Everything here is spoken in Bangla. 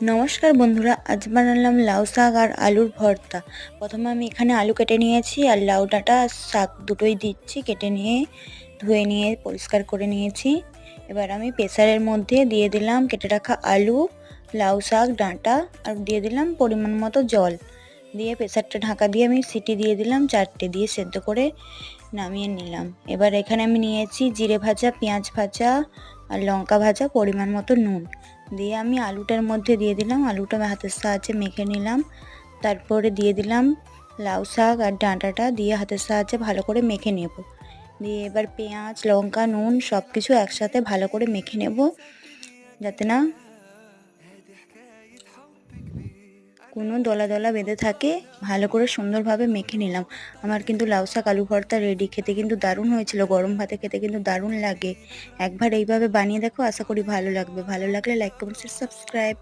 নমস্কার বন্ধুরা, আজ বানালাম লাউ শাক আর আলুর ভর্তা। প্রথমে আমি এখানে আলু কেটে নিয়েছি আর লাউ ডাঁটা শাক দুটোই দিচ্ছি, কেটে নিয়ে ধুয়ে নিয়ে পরিষ্কার করে নিয়েছি। এবার আমি প্রেসারের মধ্যে দিয়ে দিলাম কেটে রাখা আলু, লাউ শাক, ডাঁটা আর দিয়ে দিলাম পরিমাণ মতো জল। দিয়ে প্রেসারটা ঢাকা দিয়ে আমি সিটি দিয়ে দিলাম 4টে, দিয়ে সেদ্ধ করে নামিয়ে নিলাম। এবার এখানে আমি নিয়েছি জিরে ভাজা, পেঁয়াজ ভাজা আর লঙ্কা ভাজা, পরিমাণ মতো নুন দিয়ে আমি আলুটার মধ্যে দিয়ে দিলাম। আলুটা হাতের সাহায্যে মেখে নিলাম। তারপরে দিয়ে দিলাম লাউ শাক আর ডাঁটাটা দিয়ে হাতের সাহায্যে ভালো করে মেখে নেব। দিয়ে এবার পেঁয়াজ, লঙ্কা, নুন সব কিছু একসাথে ভালো করে মেখে নেব, যাতে না কোনো দলা দলা বেঁধে থাকে। ভালো করে সুন্দরভাবে মেখে নিলাম। আমার কিন্তু লাউ শাক আলু ভর্তা রেডি। খেতে কিন্তু দারুণ হয়েছিল, গরম ভাতে খেতে কিন্তু দারুণ লাগে। একবার এইভাবে বানিয়ে দেখো, আশা করি ভালো লাগবে। ভালো লাগলে লাইক, কমেন্ট, সাবস্ক্রাইব।